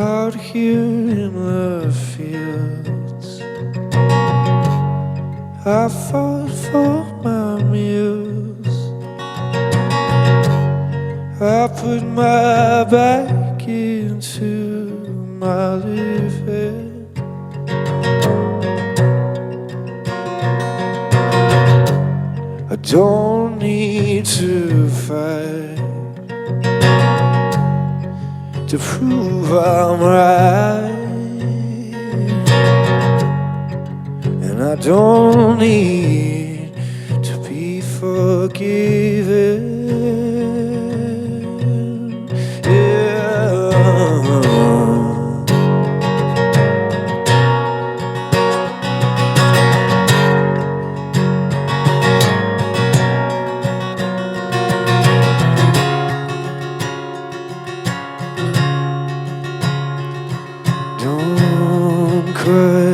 out here in the fields. I fought for my muse. I put my back into my living. I don't need to fight to prove I'm right, and I don't need to be forgiven. Don't cry,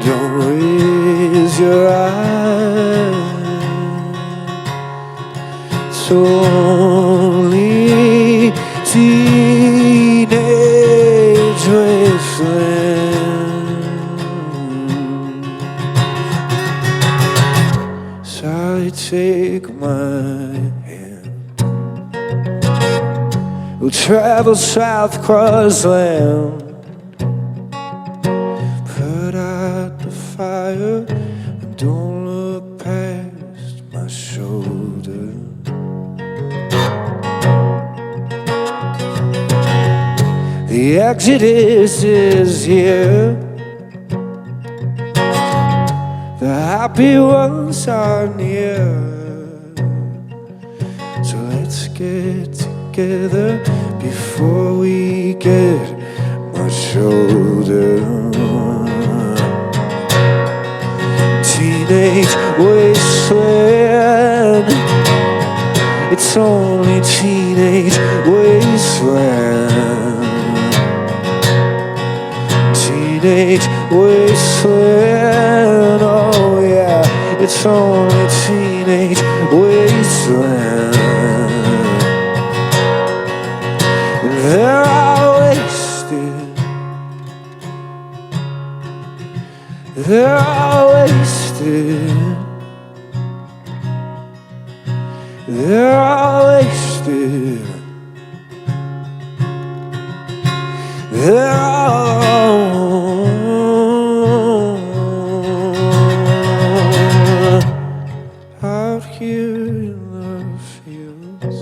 don't raise your eyes. It's only teenage wasteland. Sally, take my hand. We'll travel south, cross land. Put out the fire and don't look past my shoulder. The exodus is here. The happy ones are near. So let's get together before we get much older. Teenage wasteland. It's only teenage wasteland. Teenage wasteland. Oh yeah, it's only teenage wasteland. They're all wasted. They're all wasted. They're all wasted. They're all out here in the fields.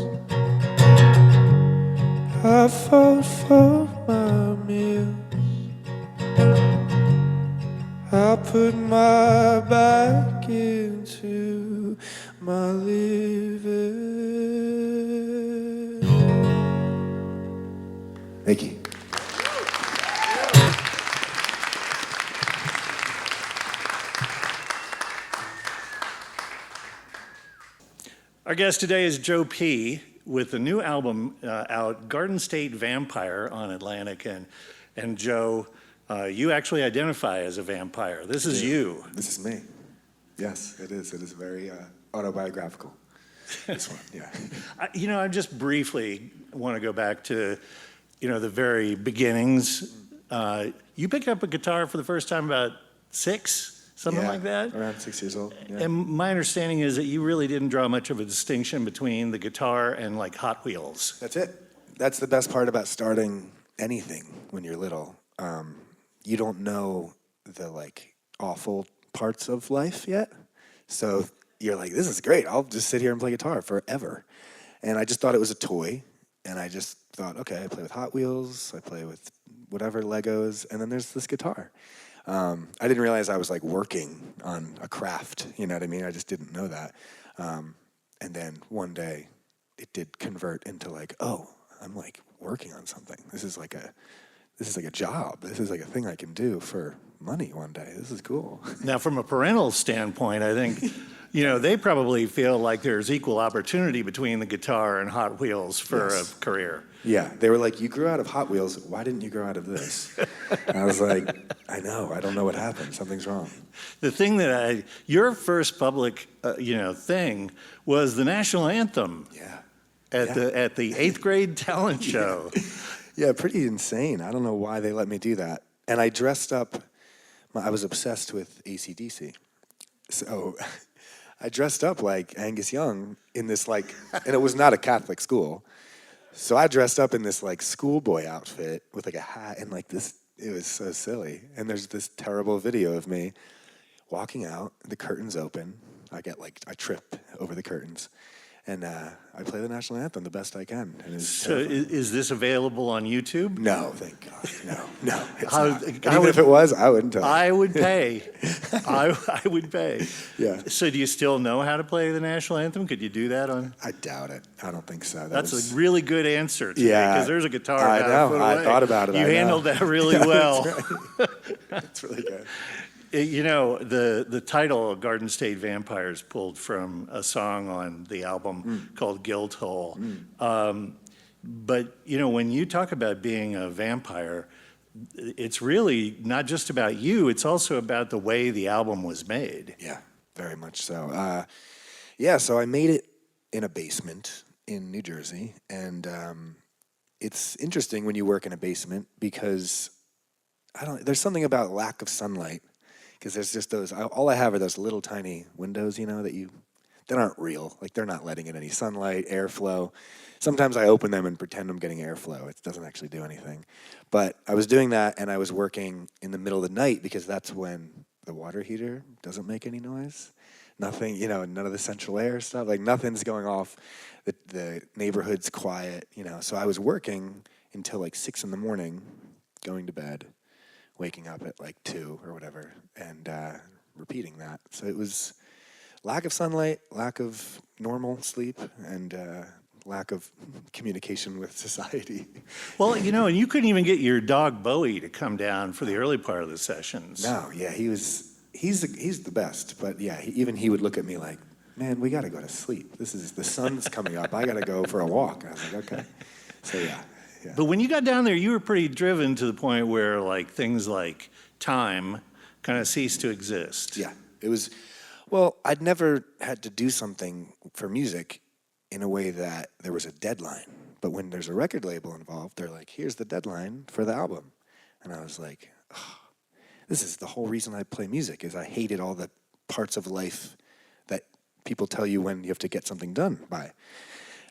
I fought for my meals. I put my back into my living. Thank you. Our guest today is Joe P. with the new album out, Garden State Vampire, on Atlantic. And Joe, you actually identify as a vampire. This is you. This is me. Yes, it is. It is very autobiographical. This one, yeah. I just briefly want to go back to, the very beginnings. You picked up a guitar for the first time about 6? Something like that? Around 6 years old. Yeah. And my understanding is that you really didn't draw much of a distinction between the guitar and like Hot Wheels. That's it. That's the best part about starting anything when you're little. You don't know the awful parts of life yet. So you're like, this is great. I'll just sit here and play guitar forever. And I just thought it was a toy. And I just thought, okay, I play with Hot Wheels. I play with whatever Legos. And then there's this guitar. I didn't realize I was working on a craft, you know what I mean? I just didn't know that. And then one day it did convert into oh, I'm working on something. This is like a job. This is a thing I can do for money one day. This is cool. Now, from a parental standpoint, I think, they probably feel like there's equal opportunity between the guitar and Hot Wheels for a career. Yeah, they were like, you grew out of Hot Wheels. Why didn't you grow out of this? And I was like, I know. I don't know what happened. Something's wrong. The thing your first public, thing was the national anthem. Yeah. at the 8th grade talent show. Yeah, pretty insane. I don't know why they let me do that. And I dressed up. I was obsessed with AC/DC. So I dressed up like Angus Young in this and it was not a Catholic school. So I dressed up in this schoolboy outfit with a hat and this. It was so silly. And there's this terrible video of me walking out, the curtains open. I trip over the curtains. And I play the national anthem the best I can. And So is this available on YouTube? No, thank God. No, it's not. And I even if it was, I wouldn't tell you. I would pay. I would pay. Yeah. So do you still know how to play the national anthem? Could you do that on? I doubt it. I don't think so. That's a really good answer to me, Yeah. because there's a guitar. I about a know. foot I away. thought about it. You I know. handled that really Yeah, well. That's right. That's really good. You know, the title of Garden State Vampires pulled from a song on the album called Guildhall. But, you know, when you talk about being a vampire, it's really not just about you, it's also about the way the album was made. Yeah, very much so. So I made it in a basement in New Jersey. And it's interesting when you work in a basement because there's something about lack of sunlight. Because there's just all I have are those little tiny windows, that aren't real. They're not letting in any sunlight, airflow. Sometimes I open them and pretend I'm getting airflow. It doesn't actually do anything. But I was doing that, and I was working in the middle of the night because that's when the water heater doesn't make any noise. Nothing, none of the central air stuff. Nothing's going off. The neighborhood's quiet, So I was working until 6 in the morning, going to bed, waking up at 2 or whatever, and repeating that. So it was lack of sunlight, lack of normal sleep, and lack of communication with society. Well, and you couldn't even get your dog Bowie to come down for the early part of the sessions. No, yeah, he's the best. But yeah, even he would look at me like, man, we got to go to sleep. The sun's coming up. I got to go for a walk. And I was like, okay. So yeah. Yeah. But when you got down there, you were pretty driven to the point where things like time kind of ceased to exist. Yeah, it was. Well, I'd never had to do something for music in a way that there was a deadline. But when there's a record label involved, they're like, here's the deadline for the album. And I was like, oh, this is the whole reason I play music, is I hated all the parts of life that people tell you when you have to get something done by.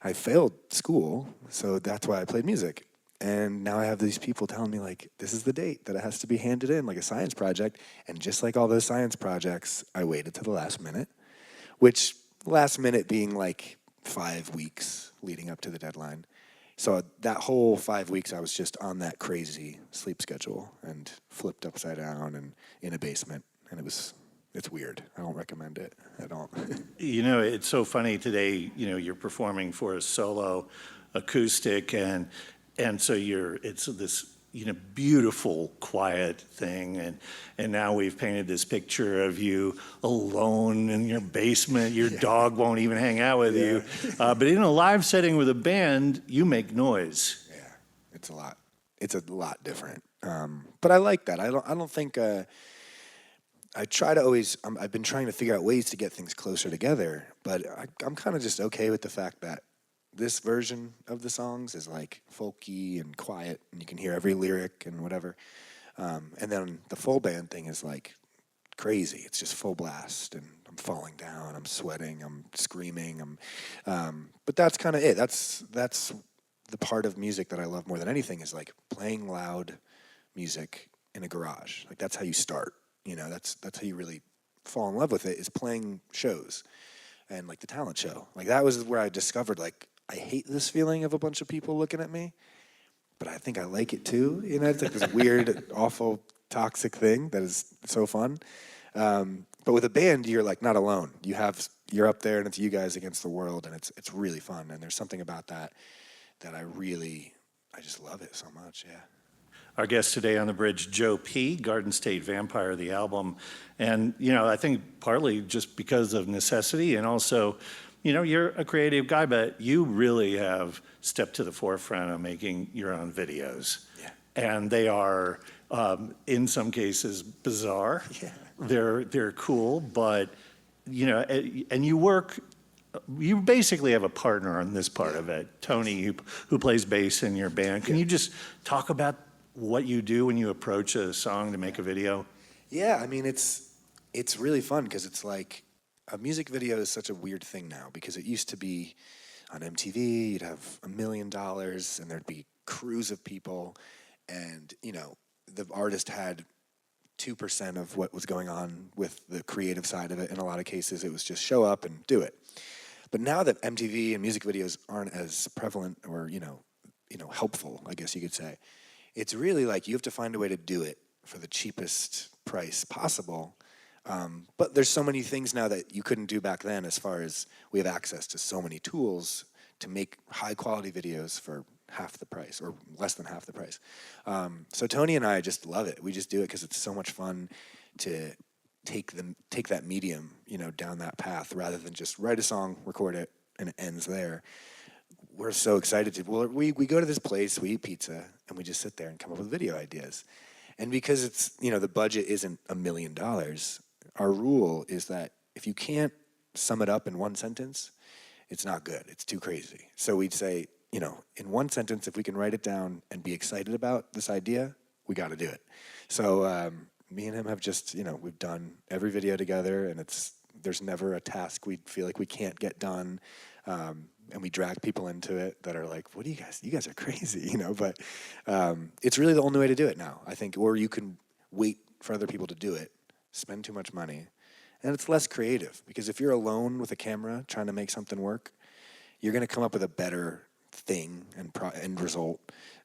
I failed school, so that's why I played music. And now I have these people telling me, this is the date that it has to be handed in, like a science project. And just like all those science projects, I waited to the last minute, which last minute being 5 weeks leading up to the deadline. So that whole 5 weeks, I was just on that crazy sleep schedule and flipped upside down and in a basement. And it's weird. I don't recommend it at all. It's so funny today, you're performing for a solo acoustic and so it's this, beautiful, quiet thing. And now we've painted this picture of you alone in your basement. Your dog won't even hang out with you. But in a live setting with a band, you make noise. Yeah, it's a lot. It's a lot different. But I like that. I don't think... I try to always, I've been trying to figure out ways to get things closer together, but I'm kind of just okay with the fact that this version of the songs is folky and quiet, and you can hear every lyric and whatever. And then the full band thing is crazy. It's just full blast, and I'm falling down, I'm sweating, I'm screaming. But that's kind of it. That's the part of music that I love more than anything is playing loud music in a garage. That's how you start. That's how you really fall in love with it, is playing shows and the talent show. That was where I discovered I hate this feeling of a bunch of people looking at me, but I think I like it too. It's this weird, awful, toxic thing that is so fun. But with a band, you're not alone. You're up there and it's you guys against the world, and it's really fun. And there's something about that I just love it so much. Yeah. Our guest today on the Bridge, Joe P., Garden State Vampire, the album. And, I think partly just because of necessity, and also, you're a creative guy, but you really have stepped to the forefront of making your own videos. Yeah. And they are, in some cases, bizarre. Yeah. They're cool, but, and you work you basically have a partner on this part of it, Tony, who plays bass in your band. Can you just talk about what you do when you approach a song to make a video? Yeah, I mean, it's really fun because it's like a music video is such a weird thing now because it used to be on MTV, you'd have $1 million and there'd be crews of people and, you know, the artist had 2% of what was going on with the creative side of it. In a lot of cases, it was just show up and do it. But now that MTV and music videos aren't as prevalent or, you know, helpful, I guess you could say, it's really like you have to find a way to do it for the cheapest price possible. But there's so many things now that you couldn't do back then as far as we have access to so many tools to make high quality videos for half the price or less than half the price. So Tony and I just love it. We just do it because it's so much fun to take that medium, you know, down that path rather than just write a song, record it, and it ends there. We're so excited to, well, we go to this place, we eat pizza, and we just sit there and come up with video ideas. And because it's, you know, the budget isn't $1 million, our rule is that if you can't sum it up in one sentence, it's not good. It's too crazy. So we'd say, you know, in one sentence, if we can write it down and be excited about this idea, we got to do it. So me and him have just, you know, we've done every video together, and there's never a task we feel like we can't get done. And we drag people into it that are like, what do you guys are crazy, you know, but it's really the only way to do it now, I think, or you can wait for other people to do it, spend too much money, and it's less creative, because if you're alone with a camera trying to make something work, you're going to come up with a better thing and end result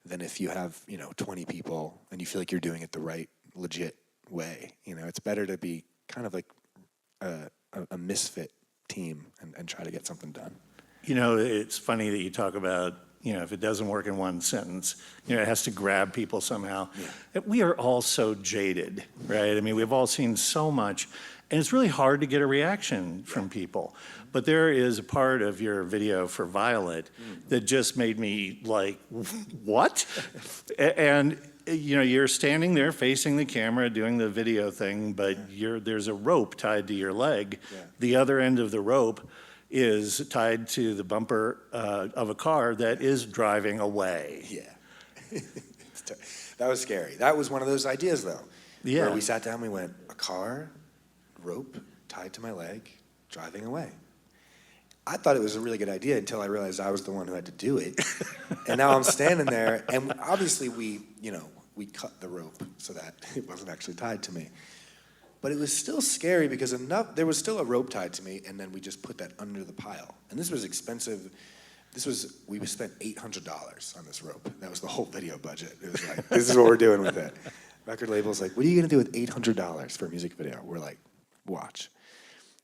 than if you have, you know, 20 people and you feel like you're doing it the right, legit way. You know, it's better to be kind of like a misfit team and try to get something done. You know, it's funny that you talk about, you know, if it doesn't work in one sentence, you know, it has to grab people somehow. Yeah. We are all so jaded, right? I mean, we've all seen so much, and it's really hard to get a reaction from people. But there is a part of your video for Violet that just made me like, what? And, you know, you're standing there facing the camera doing the video thing, but there's a rope tied to your leg. Yeah. The other end of the rope is tied to the bumper of a car that is driving away. Yeah. That was scary. That was one of those ideas, though. Yeah. Where we sat down, we went, a car, rope, tied to my leg, driving away. I thought it was a really good idea until I realized I was the one who had to do it. And now I'm standing there, and obviously we cut the rope so that it wasn't actually tied to me. But it was still scary because there was still a rope tied to me, and then we just put that under the pile. And this was expensive. We spent $800 on this rope. That was the whole video budget. It was like, this is what we're doing with it. Record label's like, what are you gonna do with $800 for a music video? We're like, watch.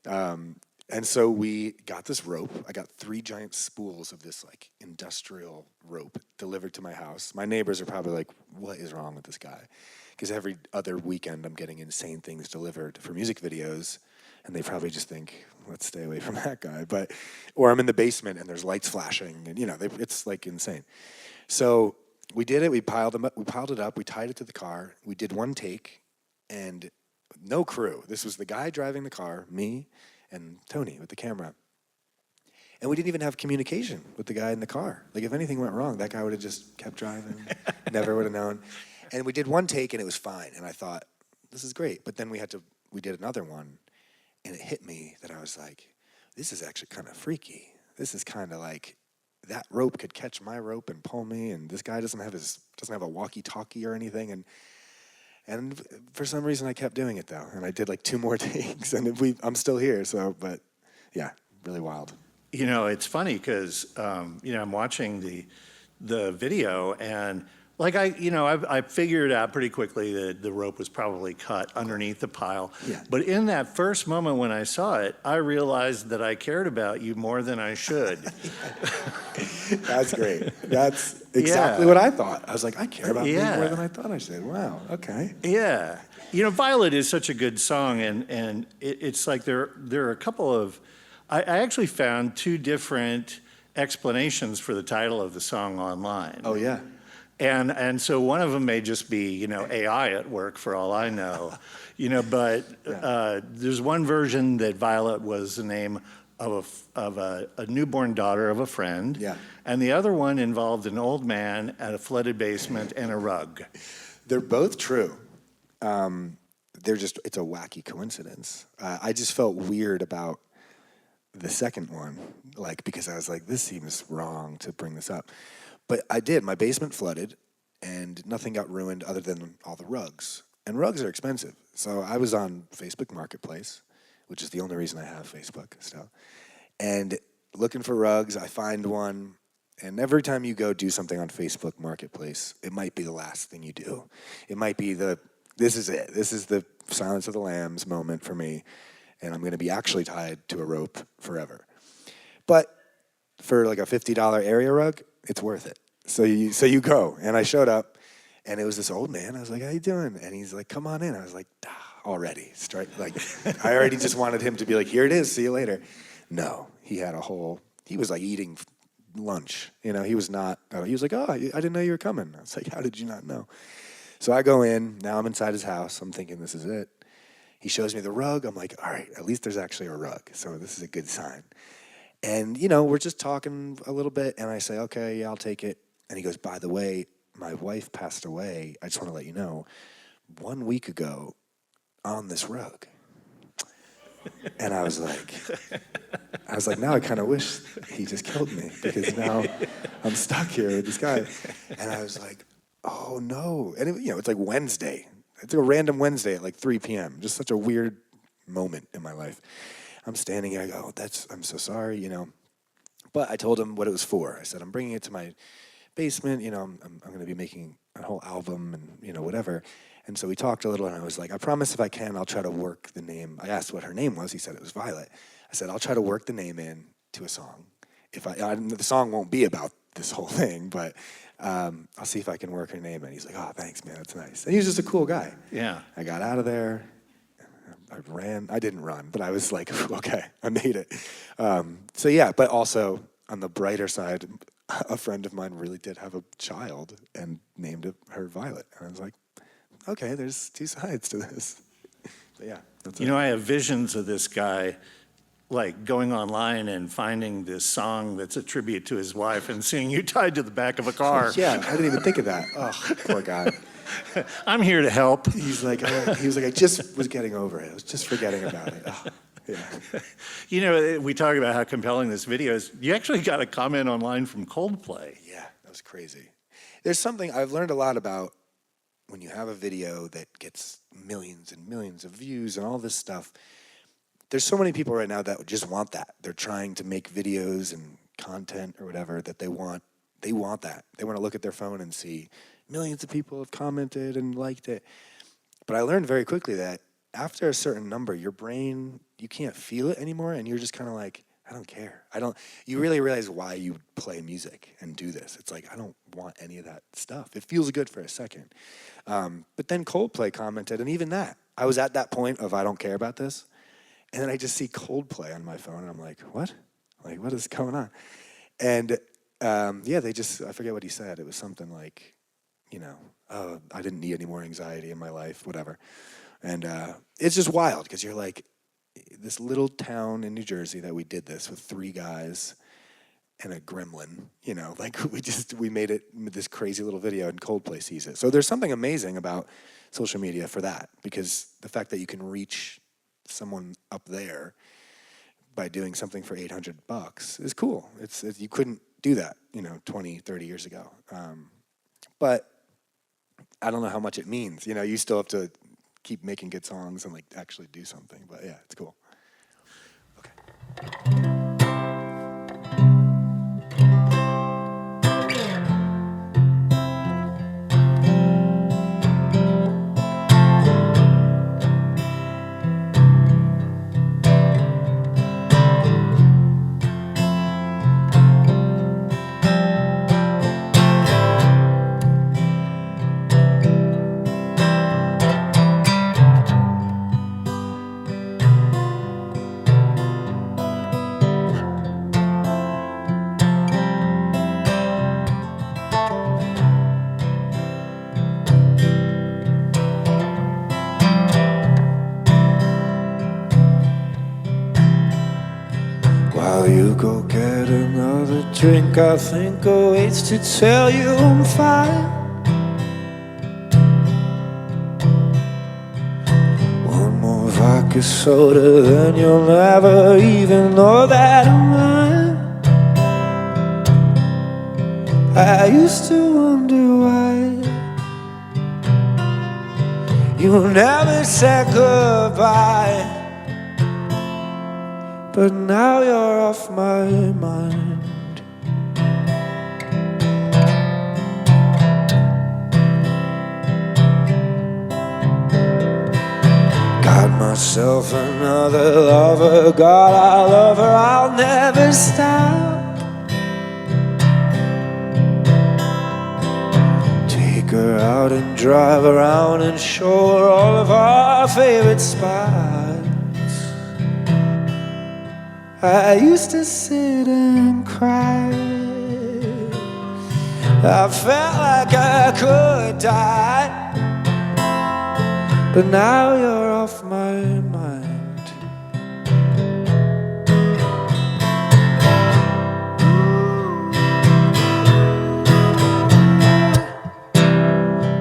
And so we got this rope. I got 3 giant spools of this like industrial rope delivered to my house. My neighbors are probably like, what is wrong with this guy? Because every other weekend I'm getting insane things delivered for music videos, and they probably just think, let's stay away from that guy. Or I'm in the basement and there's lights flashing, and you know, it's like insane. So we did it. We piled it up. We tied it to the car. We did one take, and no crew. This was the guy driving the car, me, and Tony with the camera. And we didn't even have communication with the guy in the car. Like if anything went wrong, that guy would have just kept driving, never would have known. And we did one take and it was fine. And I thought, this is great. But then we did another one, and it hit me that I was like, this is actually kind of freaky. This is kind of like that rope could catch my rope and pull me, and this guy doesn't have a walkie-talkie or anything. And for some reason I kept doing it though. And I did like 2 more takes, and I'm still here. So, but yeah, really wild. You know, it's funny because, you know, I'm watching the video, and like I figured out pretty quickly that the rope was probably cut underneath the pile. Yeah. But in that first moment when I saw it, I realized that I cared about you more than I should. That's great. That's exactly what I thought. I was like, I care about you more than I thought I should. Wow, okay. Yeah. You know, Violet is such a good song, and it's like there are a couple of, I actually found 2 different explanations for the title of the song online. Oh, yeah. And so one of them may just be, you know, AI at work for all I know, you know, but there's one version that Violet was the name a newborn daughter of a friend. Yeah. And the other one involved an old man at a flooded basement and a rug. They're both true. It's a wacky coincidence. I just felt weird about the second one, like, because I was like, this seems wrong to bring this up. But I did. My basement flooded, and nothing got ruined other than all the rugs. And rugs are expensive. So I was on Facebook Marketplace, which is the only reason I have Facebook still. And looking for rugs, I find one. And every time you go do something on Facebook Marketplace, it might be the last thing you do. It might be this is it. This is the Silence of the Lambs moment for me. And I'm going to be actually tied to a rope forever. But for like a $50 area rug, it's worth it. So you go. And I showed up, and it was this old man. I was like, how you doing? And he's like, come on in. I was like, already. I already just wanted him to be like, here it is, see you later. No, he was like eating lunch. He was not, he was like, oh, I didn't know you were coming. I was like, how did you not know? So I go in, now I'm inside his house. I'm thinking this is it. He shows me the rug. I'm like, all right, at least there's actually a rug. So this is a good sign. And, we're just talking a little bit, and I say, okay, yeah, I'll take it. And he goes, by the way, my wife passed away. I just want to let you know, 1 week ago on this rug. And I was like, now I kind of wish he just killed me, because now I'm stuck here with this guy. And I was like, oh no. And it's like Wednesday. It's a random Wednesday at like 3 p.m. Just such a weird moment in my life. I'm standing here, I go, I'm so sorry, But I told him what it was for. I said, I'm bringing it to my basement, I'm going to be making a whole album and, whatever. And so we talked a little, and I was like, I promise if I can, I'll try to work the name. I asked what her name was. He said it was Violet. I said, I'll try to work the name in to a song. The song won't be about this whole thing, but I'll see if I can work her name in. He's like, oh, thanks, man, that's nice. And he was just a cool guy. Yeah. I got out of there. I ran. I didn't run, but I was like, okay, I made it. So yeah, but also on the brighter side, a friend of mine really did have a child and named her Violet. And I was like, okay, there's two sides to this. So yeah, that's it. I have visions of this guy like going online and finding this song that's a tribute to his wife and seeing you tied to the back of a car. Yeah, I didn't even think of that. Oh, poor guy. I'm here to help. He was like, I just was getting over it. I was just forgetting about it. Oh, yeah. We talk about how compelling this video is. You actually got a comment online from Coldplay. Yeah, that was crazy. There's something I've learned a lot about when you have a video that gets millions and millions of views and all this stuff. There's so many people right now that just want that. They're trying to make videos and content or whatever that they want. They want that. They want to look at their phone and see millions of people have commented and liked it. But I learned very quickly that after a certain number, your brain, you can't feel it anymore, and you're just kind of like, I don't care. You really realize why you play music and do this. It's like, I don't want any of that stuff. It feels good for a second. But then Coldplay commented, and even that, I was at that point of I don't care about this. And then I just see Coldplay on my phone, and I'm like, what? Like, what is going on? And I forget what he said. It was something like, oh, I didn't need any more anxiety in my life, whatever. And it's just wild, because you're like, this little town in New Jersey that we did this with 3 guys and a gremlin, we made it this crazy little video, and Coldplay sees it. So there's something amazing about social media for that, because the fact that you can reach someone up there by doing something for $800 is cool. You couldn't do that, 20, 30 years ago. But I don't know how much it means. You still have to keep making good songs and actually do something. But yeah, it's cool. Okay. drink I think awaits to tell you I'm fine. One more vodka soda, then you'll never even know that I'm mine. I used to wonder why you never said goodbye, but now you're off my mind. Got myself another lover, God, I love her, I'll never stop. Take her out and drive around and show her all of our favorite spots. I used to sit and cry, I felt like I could die, but now you're off my mind.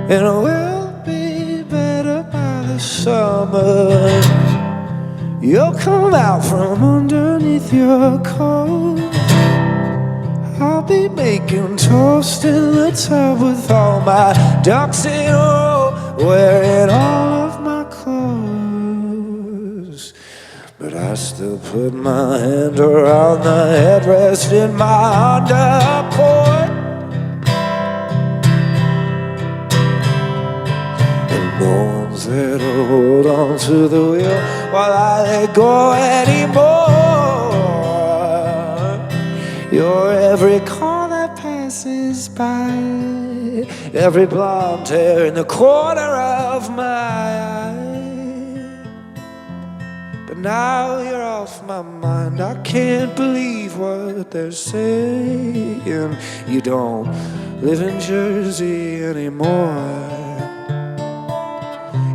And we'll be better by the summer. You'll come out from underneath your coat. I'll be making toast in the tub with all my ducks in a row, wearing all of my clothes. But I still put my hand around the headrest in my underport. No one's there to hold on to the wheel while I let go anymore. You're every car that passes by, every blonde hair in the corner of my eye. But now you're off my mind, I can't believe what they're saying. You don't live in Jersey anymore.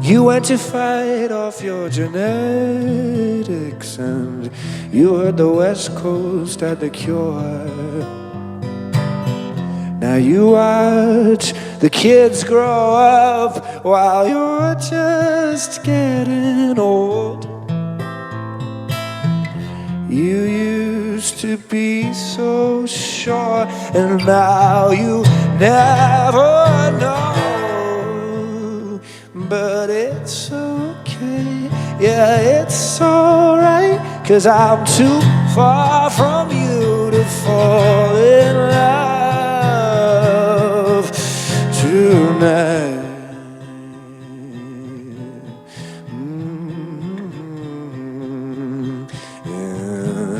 You went to fight off your genetics, and you heard the West Coast had the cure. Now you watch the kids grow up while you're just getting old. You used to be so sure, and now you never know. But it's okay, yeah, it's alright, 'cause I'm too far from you to fall in love tonight. Yeah.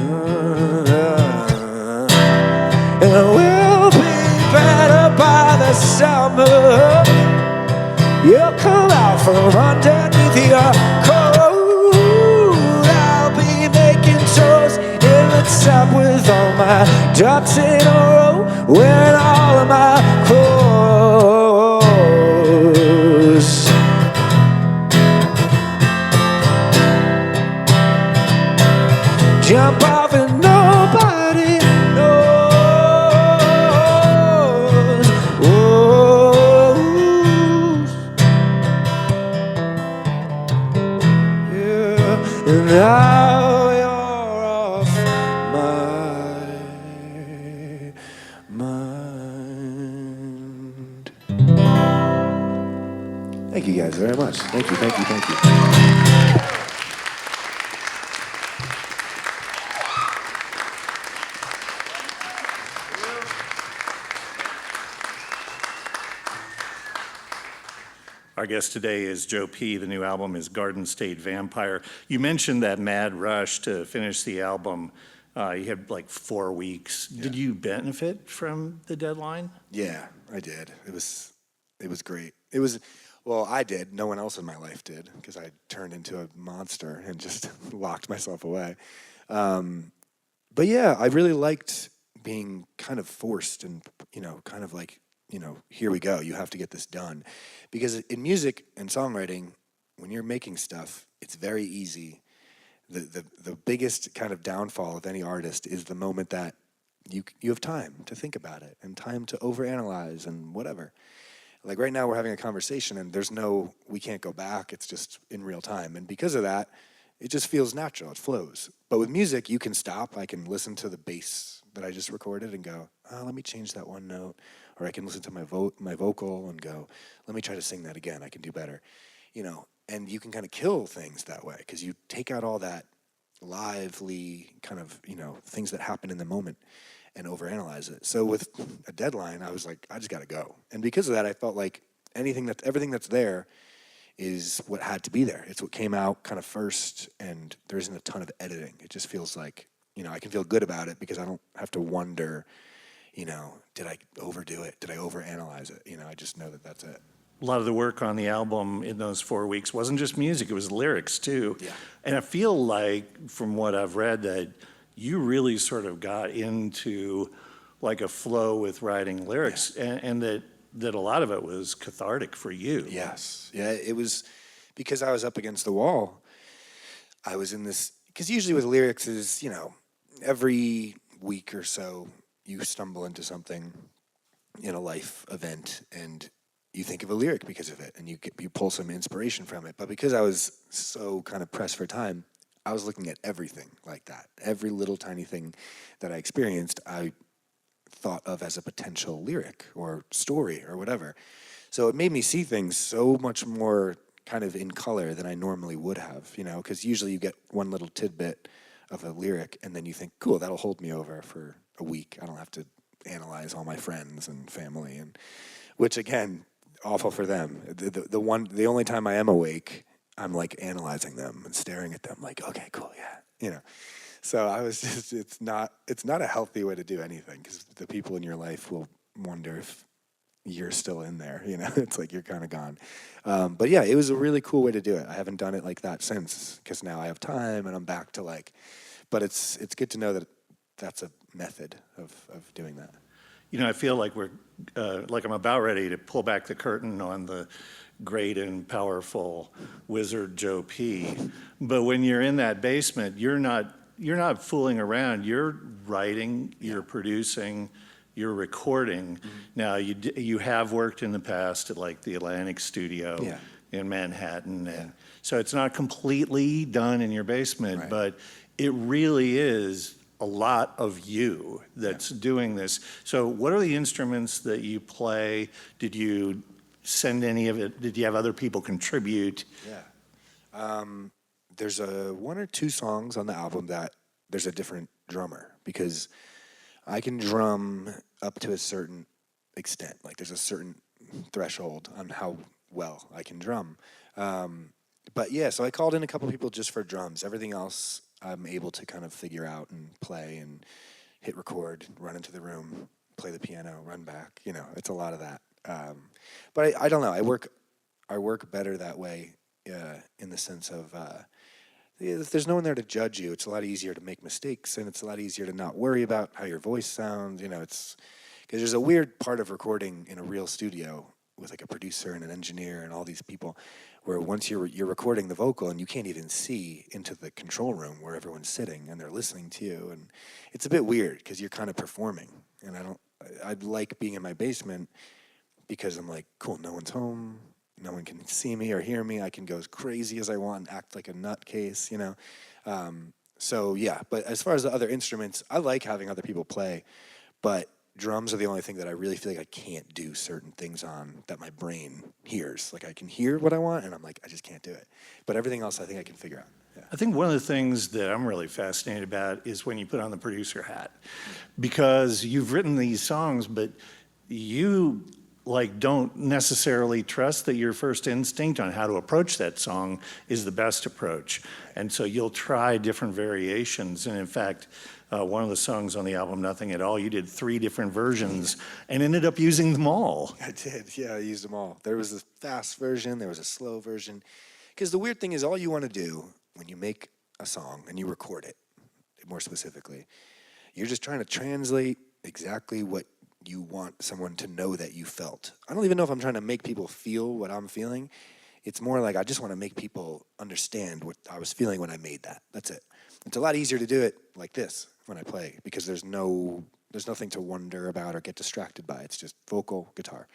And we'll be better by the summer. You'll come out from underneath your coat. I'll be making toast in the tub with all my ducks in a row, wearing all of my clothes. Jump off and nobody knows. Oh, yeah. And now you're off my mind. Thank you guys very much. Thank you, thank you, thank you. Our guest today is Joe P. The new album is Garden State Vampire. You mentioned that mad rush to finish the album. You had like 4 weeks. Yeah. Did you benefit from the deadline? Yeah, I did. It was great. Well, I did. No one else in my life did, because I turned into a monster and just locked myself away. But yeah, I really liked being kind of forced and, kind of like, here we go. You have to get this done. Because in music and songwriting, when you're making stuff, it's very easy. The biggest kind of downfall of any artist is the moment that you have time to think about it and time to overanalyze and whatever. Like right now we're having a conversation and we can't go back. It's just in real time. And because of that, it just feels natural. It flows. But with music, you can stop. I can listen to the bass that I just recorded and go, oh, let me change that one note. Or I can listen to my vocal and go, let me try to sing that again. I can do better. And you can kind of kill things that way because you take out all that lively kind of, things that happen in the moment and overanalyze it. So with a deadline, I was like, I just got to go. And because of that, I felt like everything that's there is what had to be there. It's what came out kind of first, and there isn't a ton of editing. It just feels like, I can feel good about it because I don't have to wonder, did I overdo it? Did I overanalyze it? I just know that that's it. A lot of the work on the album in those 4 weeks wasn't just music, it was lyrics too. Yeah. And I feel like, from what I've read, that you really sort of got into like a flow with writing lyrics, and that a lot of it was cathartic for you. Yes. Yeah, it was because I was up against the wall. I was in this, because usually with lyrics is, every week or so you stumble into something in a life event and you think of a lyric because of it and you pull some inspiration from it. But because I was so kind of pressed for time, I was looking at everything like that. Every little tiny thing that I experienced, I thought of as a potential lyric or story or whatever. So it made me see things so much more kind of in color than I normally would have, because usually you get one little tidbit of a lyric and then you think, cool, that'll hold me over for a week. I don't have to analyze all my friends and family, and which again, awful for them. The only time I am awake, I'm like analyzing them and staring at them like, okay, cool, yeah, So I was just, it's not a healthy way to do anything because the people in your life will wonder if you're still in there, it's like you're kind of gone. But yeah, it was a really cool way to do it. I haven't done it like that since because now I have time and I'm back to but it's good to know that that's a method of doing that. I feel like I'm about ready to pull back the curtain on the great and powerful wizard Joe P. But when you're in that basement, you're not fooling around. You're writing, you're producing, you're recording. Mm-hmm. Now, you have worked in the past at like the Atlantic Studio in Manhattan. And so it's not completely done in your basement, right. But it really is a lot of you that's doing this. So what are the instruments that you play? Did you send any of it? Did you have other people contribute? Yeah. There's one or two songs on the album that there's a different drummer because I can drum up to a certain extent. Like there's a certain threshold on how well I can drum. But yeah, so I called in a couple people just for drums. Everything else I'm able to kind of figure out and play and hit record, run into the room, play the piano, run back. It's a lot of that. But I don't know. I work better that way in the sense of if there's no one there to judge you, it's a lot easier to make mistakes and it's a lot easier to not worry about how your voice sounds. It's because there's a weird part of recording in a real studio with like a producer and an engineer and all these people where once you're recording the vocal and you can't even see into the control room where everyone's sitting and they're listening to you, and it's a bit weird because you're kind of performing, and I'd like being in my basement because I'm like, cool, no one's home, no one can see me or hear me, I can go as crazy as I want and act like a nutcase, so yeah. But as far as the other instruments, I like having other people play, but drums are the only thing that I really feel like I can't do certain things on that my brain hears. Like I can hear what I want and I'm like, I just can't do it. But everything else I think I can figure out. Yeah. I think one of the things that I'm really fascinated about is when you put on the producer hat, because you've written these songs, but you don't necessarily trust that your first instinct on how to approach that song is the best approach. And so you'll try different variations. And in fact, one of the songs on the album, Nothing at All, you did 3 different versions and ended up using them all. I did, yeah, I used them all. There was a fast version, there was a slow version. Because the weird thing is all you want to do when you make a song and you record it, more specifically, you're just trying to translate exactly what you want someone to know that you felt. I don't even know if I'm trying to make people feel what I'm feeling. It's more like I just want to make people understand what I was feeling when I made that. That's it. It's a lot easier to do it like this when I play because there's no There's nothing to wonder about or get distracted by. It's just vocal, guitar.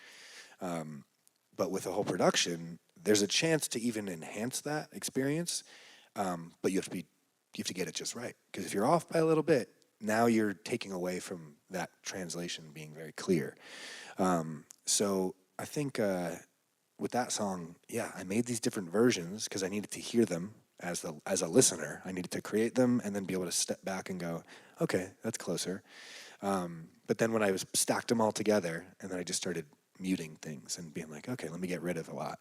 But with the whole production, there's a chance to even enhance that experience. But you have to get it just right. Because if you're off by a little bit, now you're taking away from that translation being very clear. So I think with that song, I made these different versions because I needed to hear them as a listener. I needed to create them and then be able to step back and go, okay, that's closer. But then when I stacked them all together, and then I just started muting things and being like, okay, let me get rid of a lot.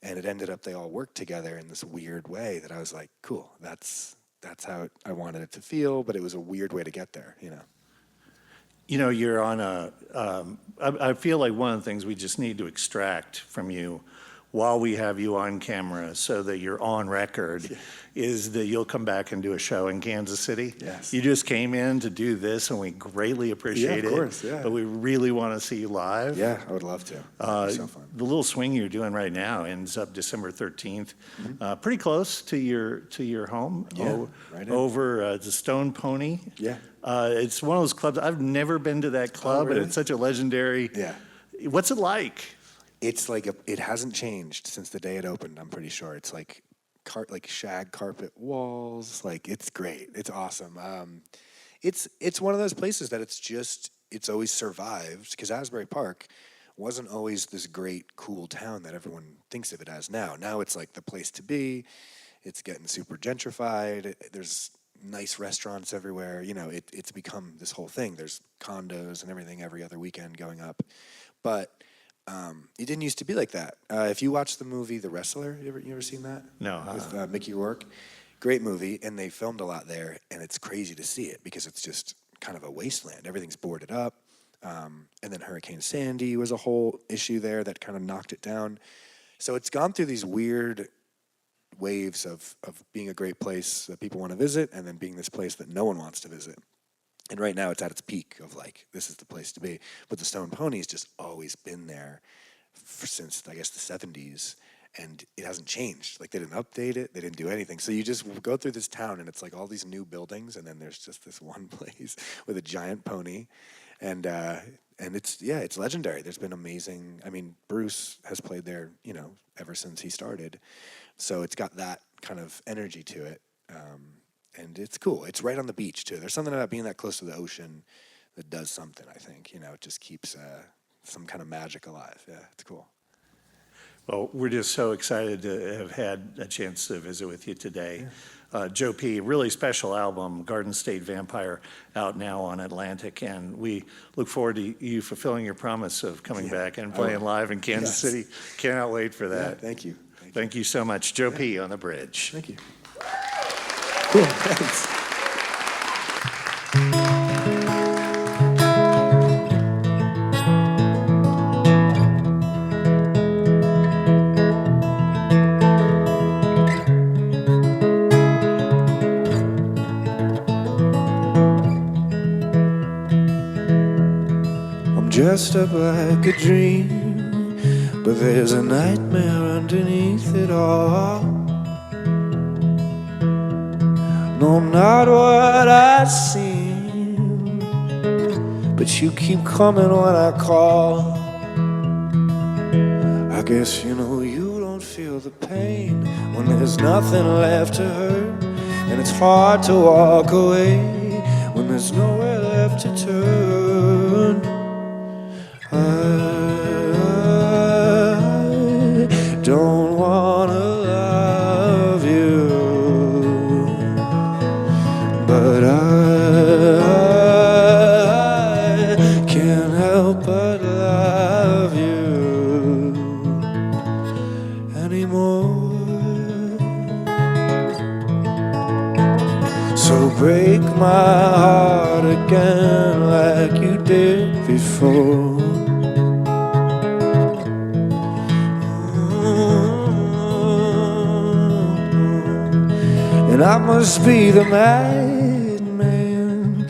And it ended up they all worked together in this weird way that I was like, cool, that's how I wanted it to feel, but it was a weird way to get there, you know. You know, you're on I feel like one of the things we just need to extract from you while we have you on camera so that you're on record is that you'll come back and do a show in Kansas City. Yes. You just came in to do this, and we greatly appreciate it. Of course, yeah. But we really want to see you live. Yeah, I would love to. That'd be so fun. The little swing you're doing right now ends up December 13th. Pretty close to your home. Yeah, right in. Over the Stone Pony. Yeah. It's one of those clubs. I've never been to that club, really? and it's such a legendary. Yeah. What's it like? It's like it hasn't changed since the day it opened. I'm pretty sure it's like shag carpet walls. Like it's great. It's awesome. It's one of those places that it's always survived because Asbury Park wasn't always this great cool town that everyone thinks of it as now. Now it's like the place to be. It's getting super gentrified. There's nice restaurants everywhere. You know, it's become this whole thing. There's condos and everything every other weekend going up, but. It didn't used to be like that. If you watch the movie The Wrestler, you ever seen that? No. With Mickey Rourke. Great movie, and they filmed a lot there, and it's crazy to see it because it's just kind of a wasteland. Everything's boarded up. And then Hurricane Sandy was a whole issue there that kind of knocked it down. So it's gone through these weird waves of being a great place that people want to visit and then being this place that no one wants to visit. And right now it's at its peak of like, this is the place to be. But the Stone Pony's just always been there since, I guess, the 70s. And it hasn't changed. Like, they didn't update it. They didn't do anything. So you just go through this town, and it's like all these new buildings, and then there's just this one place with a giant pony. And it's legendary. There's been amazing. I mean, Bruce has played there, you know, ever since he started. So it's got that kind of energy to it. And it's cool. It's right on the beach, too. There's something about being that close to the ocean that does something, I think. You know, it just keeps some kind of magic alive. Yeah, it's cool. Well, we're just so excited to have had a chance to visit with you today. Yeah. Joe P., really special album, Garden State Vampire, out now on Atlantic, and we look forward to you fulfilling your promise of coming back and playing live in Kansas City. Cannot wait for that. Yeah, thank you. Thank you so much. Joe P. on the Bridge. Thank you. Cool, thanks. I'm dressed up like a dream, but there's a nightmare underneath it all. No, not what I seem, but you keep coming when I call. I guess you know you don't feel the pain when there's nothing left to hurt, and it's hard to walk away when there's nowhere left to turn. I don't wanna love you, but I can't help but love you anymore. So break my heart again like you did before. And I must be the madman.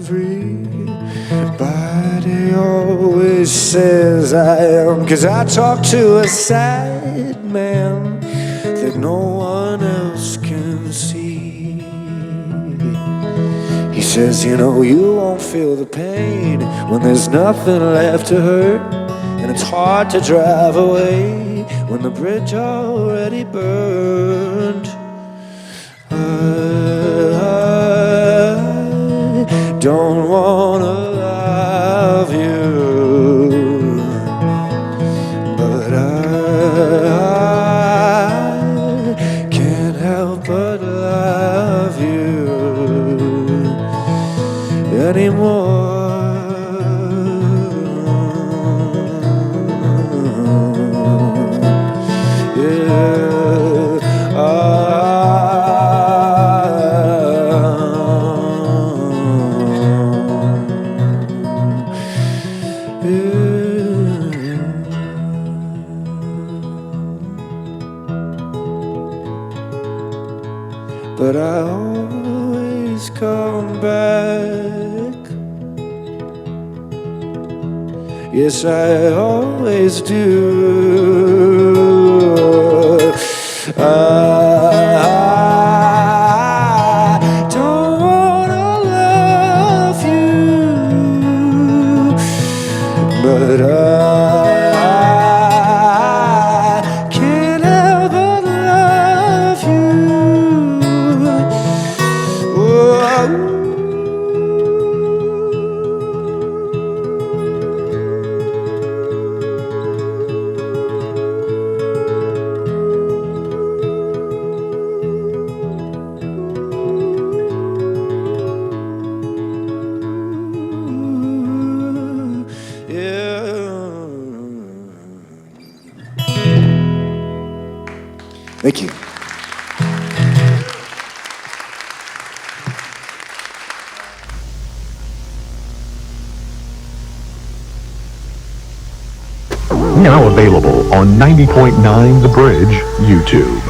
Everybody always says I am, 'cause I talk to a sad man that no one else can see. He says, you know, you won't feel the pain when there's nothing left to hurt, and it's hard to drive away when the bridge already burned. I don't wanna love you, but I can't help but love you anymore. But I always come back. Yes, I always do. I don't wanna love you, but I can't help but love you. Thank you. Now available on 90.9 The Bridge YouTube.